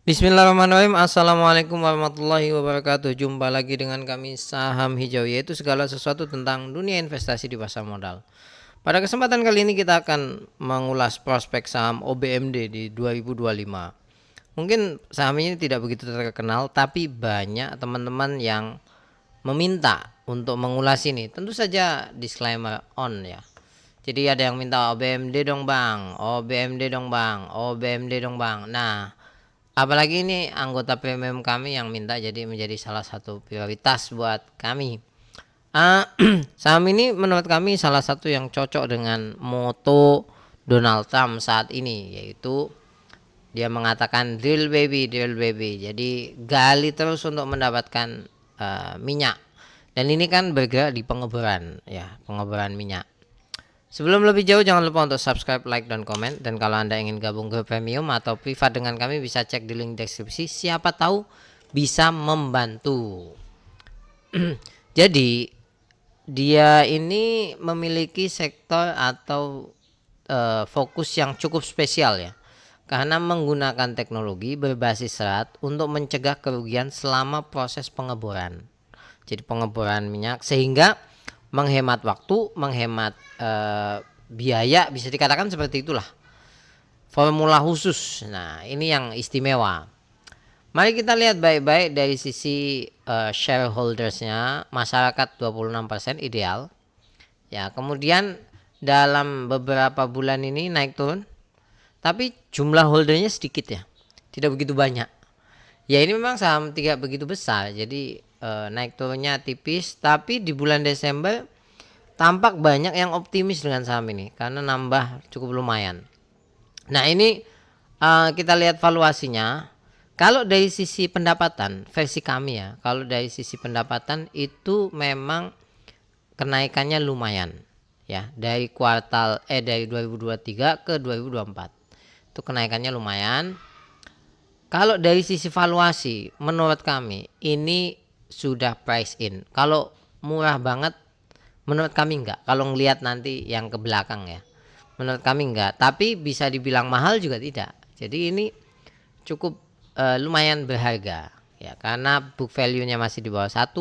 Bismillahirrahmanirrahim. Assalamualaikum warahmatullahi wabarakatuh. Jumpa lagi dengan kami Saham Hijau, yaitu segala sesuatu tentang dunia investasi di pasar modal. Pada kesempatan kali ini kita akan mengulas prospek saham OBMD di 2025. Mungkin saham ini tidak begitu terkenal, tapi banyak teman-teman yang meminta untuk mengulas ini. Tentu saja disclaimer on ya. Jadi ada yang minta OBMD dong bang, OBMD dong bang, OBMD dong bang. Nah, apalagi ini anggota premium kami yang minta, jadi menjadi salah satu prioritas buat kami. Saham ini menurut kami salah satu yang cocok dengan moto Donald Trump saat ini, yaitu dia mengatakan drill baby, drill baby. Jadi gali terus untuk mendapatkan minyak. Dan ini kan bergerak di pengeboran ya, pengeboran minyak. Sebelum lebih jauh, jangan lupa untuk subscribe, like, dan komen. Dan kalau Anda ingin gabung ke premium atau privat dengan kami, bisa cek di link deskripsi. Siapa tahu bisa membantu. Jadi dia ini memiliki sektor atau fokus yang cukup spesial ya, karena menggunakan teknologi berbasis serat untuk mencegah kerugian selama proses pengeboran. Jadi pengeboran minyak, sehingga menghemat waktu, menghemat biaya, bisa dikatakan seperti itulah. Formula khusus. Nah, ini yang istimewa. Mari kita lihat baik-baik dari sisi shareholdersnya. Masyarakat 26% ideal. Ya, kemudian dalam beberapa bulan ini naik turun, tapi jumlah holdernya sedikit ya, tidak begitu banyak. Ya ini memang saham tidak begitu besar, jadi naik turunnya tipis. Tapi di bulan Desember tampak banyak yang optimis dengan saham ini karena nambah cukup lumayan. Nah ini kita lihat valuasinya. Kalau dari sisi pendapatan versi kami ya, kalau dari sisi pendapatan itu memang kenaikannya lumayan ya, dari dari 2023 ke 2024 itu kenaikannya lumayan. Kalau dari sisi valuasi menurut kami ini sudah price in. Kalau murah banget menurut kami enggak. Kalau ngelihat nanti yang ke belakang ya, menurut kami enggak. Tapi bisa dibilang mahal juga tidak. Jadi ini cukup lumayan berharga ya, karena book value-nya masih di bawah 1.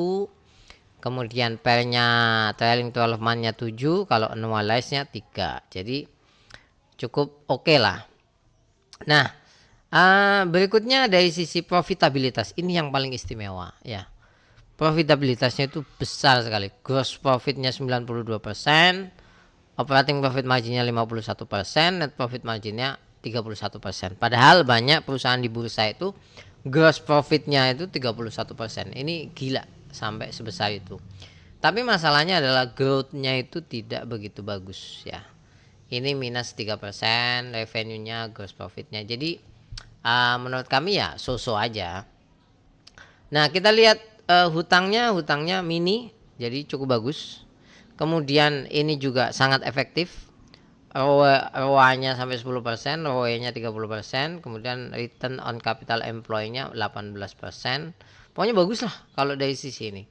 Kemudian pair-nya trailing 12 month-nya 7, kalau annualize-nya 3. Jadi cukup oke lah. Nah, berikutnya dari sisi profitabilitas, ini yang paling istimewa ya. Profitabilitasnya itu besar sekali. Gross profitnya 92%, operating profit marginnya 51%, net profit marginnya 31%. Padahal banyak perusahaan di bursa itu gross profitnya itu 31%. Ini gila sampai sebesar itu. Tapi masalahnya adalah growth-nya itu tidak begitu bagus ya. Ini minus 3%, revenue-nya, gross profit-nya. Jadi menurut kami ya so-so aja. Nah, kita lihat hutangnya mini, jadi cukup bagus. Kemudian ini juga sangat efektif. ROA-nya sampai 10%, ROE-nya 30%, kemudian return on capital employed-nya 18%. Pokoknya bagus lah kalau dari sisi ini.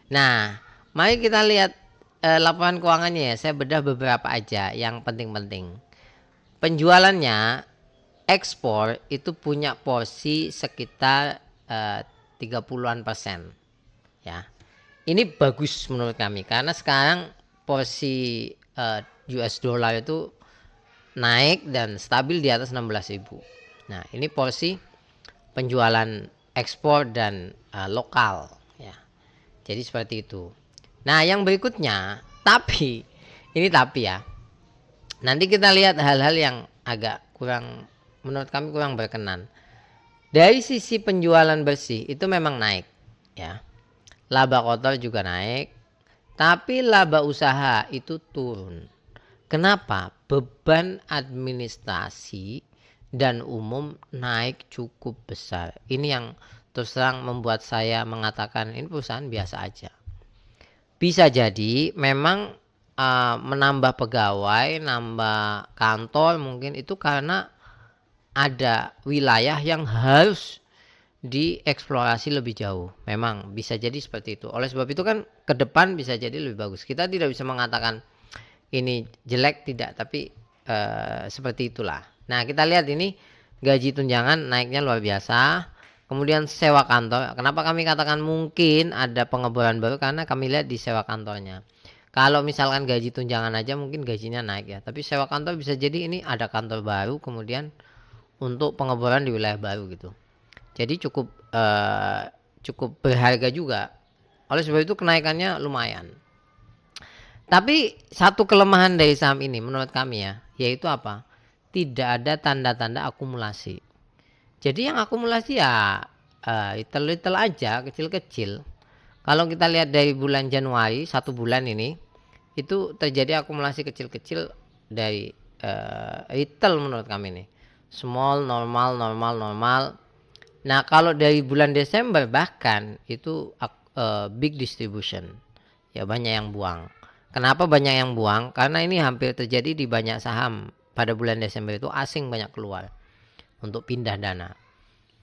Nah, mari kita lihat laporan keuangannya ya. Saya bedah beberapa aja yang penting-penting. Penjualannya ekspor itu punya porsi sekitar 30-an persen ya. Ini bagus menurut kami karena sekarang porsi US dollar itu naik dan stabil di atas 16.000. Nah, ini porsi penjualan ekspor dan lokal ya. Jadi seperti itu. Nah, yang berikutnya, tapi ini tapi ya. Nanti kita lihat hal-hal yang agak kurang, menurut kami kurang berkenan. Dari sisi penjualan bersih itu memang naik ya. Laba kotor juga naik, tapi laba usaha itu turun. Kenapa? Beban administrasi dan umum naik cukup besar. Ini yang terus terang membuat saya mengatakan ini perusahaan biasa aja. Bisa jadi memang menambah pegawai, nambah kantor mungkin itu karena ada wilayah yang harus dieksplorasi lebih jauh. Memang bisa jadi seperti itu. Oleh sebab itu kan ke depan bisa jadi lebih bagus. Kita tidak bisa mengatakan ini jelek, tidak, tapi seperti itulah. Nah, kita lihat ini gaji tunjangan naiknya luar biasa. Kemudian sewa kantor. Kenapa kami katakan mungkin ada pengeboran baru? Karena kami lihat di sewa kantornya. Kalau misalkan gaji tunjangan aja mungkin gajinya naik ya. Tapi sewa kantor bisa jadi ini ada kantor baru kemudian untuk pengeboran di wilayah baru gitu. Jadi cukup berharga juga. Oleh sebab itu kenaikannya lumayan. Tapi satu kelemahan dari saham ini menurut kami ya, yaitu apa? Tidak ada tanda-tanda akumulasi. Jadi yang akumulasi ya little aja, kecil-kecil. Kalau kita lihat dari bulan Januari, 1 bulan ini, itu terjadi akumulasi kecil-kecil dari retail menurut kami nih. Small, normal, normal, normal. Nah kalau dari bulan Desember bahkan itu big distribution. Ya banyak yang buang. Kenapa banyak yang buang? Karena ini hampir terjadi di banyak saham. Pada bulan Desember itu asing banyak keluar untuk pindah dana.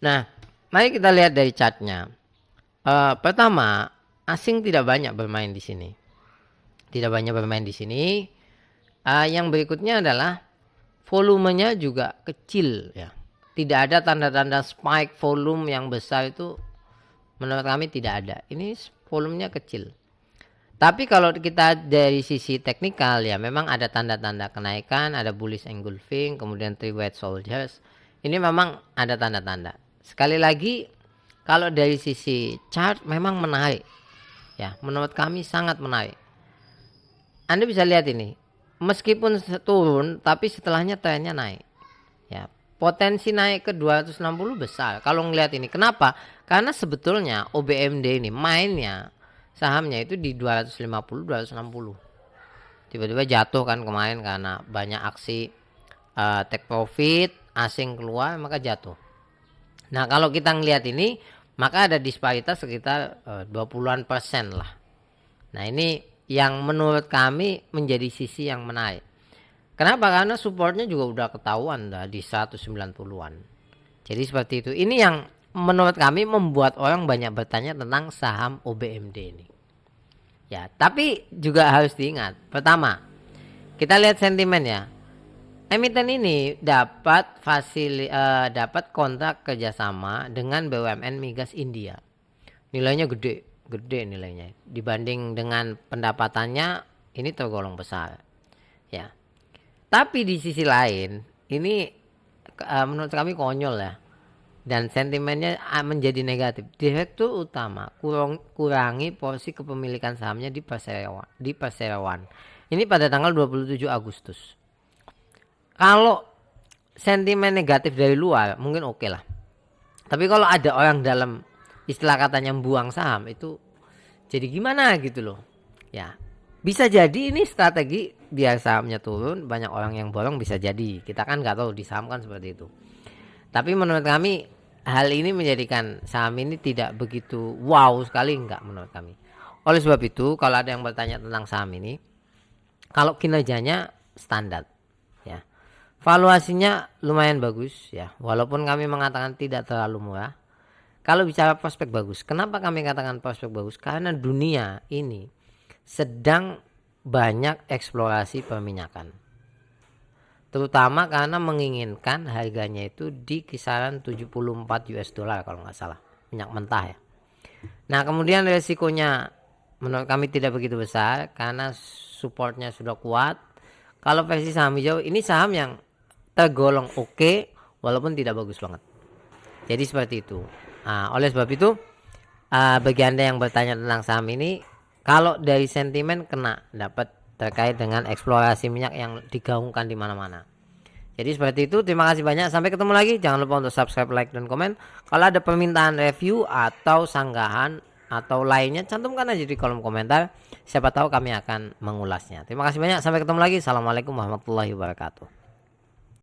Nah, mari kita lihat dari chartnya. Pertama, asing tidak banyak bermain di sini. Tidak banyak bermain di sini. Yang berikutnya adalah volumenya juga kecil ya. Tidak ada tanda-tanda spike volume yang besar itu menurut kami tidak ada. Ini volumenya kecil. Tapi kalau kita dari sisi teknikal ya memang ada tanda-tanda kenaikan, ada bullish engulfing, kemudian three white soldiers. Ini memang ada tanda-tanda. Sekali lagi kalau dari sisi chart memang menarik. Ya, menurut kami sangat menarik. Anda bisa lihat ini. Meskipun turun tapi setelahnya trennya naik. Ya, potensi naik ke 260 besar kalau ngelihat ini. Kenapa? Karena sebetulnya OBMD ini mainnya sahamnya itu di 250 260. Tiba-tiba jatuh kan kemarin karena banyak aksi take profit, asing keluar maka jatuh. Nah, kalau kita ngelihat ini maka ada disparitas sekitar 20% lah. Nah, ini yang menurut kami menjadi sisi yang menarik. Kenapa? Karena supportnya juga udah ketahuan dah di 190-an. Jadi seperti itu. Ini yang menurut kami membuat orang banyak bertanya tentang saham OBMD ini. Ya, tapi juga harus diingat. Pertama, kita lihat sentimen ya. Emiten ini dapat kontrak kerjasama dengan BUMN Migas India. Nilainya gede nilainya. Dibanding dengan pendapatannya ini tergolong besar. Ya. Tapi di sisi lain ini menurut kami konyol ya. Dan sentimennya menjadi negatif. Direktur utama kurangi porsi kepemilikan sahamnya di Perseroan. Ini pada tanggal 27 Agustus. Kalau sentimen negatif dari luar mungkin oke lah. Tapi kalau ada orang dalam istilah katanya buang saham itu jadi gimana gitu loh. Ya, bisa jadi ini strategi biar sahamnya turun, banyak orang yang borong bisa jadi. Kita kan nggak tahu di saham kan seperti itu. Tapi menurut kami hal ini menjadikan saham ini tidak begitu wow sekali enggak menurut kami. Oleh sebab itu kalau ada yang bertanya tentang saham ini, kalau kinerjanya standar ya. Valuasinya lumayan bagus ya. Walaupun kami mengatakan tidak terlalu murah. Kalau bicara prospek bagus, kenapa kami katakan prospek bagus? Karena dunia ini sedang banyak eksplorasi perminyakan. Terutama karena menginginkan harganya itu di kisaran 74 US dollar kalau nggak salah. Minyak mentah ya. Nah kemudian resikonya menurut kami tidak begitu besar karena supportnya sudah kuat. Kalau versi saham hijau ini saham yang tergolong oke walaupun tidak bagus banget. Jadi seperti itu. Nah, oleh sebab itu bagi Anda yang bertanya tentang saham ini, kalau dari sentimen kena dapat terkait dengan eksplorasi minyak yang digaungkan di mana-mana. Jadi seperti itu. Terima kasih banyak. Sampai ketemu lagi. Jangan lupa untuk subscribe, like, dan komen. Kalau ada permintaan review atau sanggahan atau lainnya, cantumkan aja di kolom komentar. Siapa tahu kami akan mengulasnya. Terima kasih banyak. Sampai ketemu lagi. Assalamualaikum warahmatullahi wabarakatuh.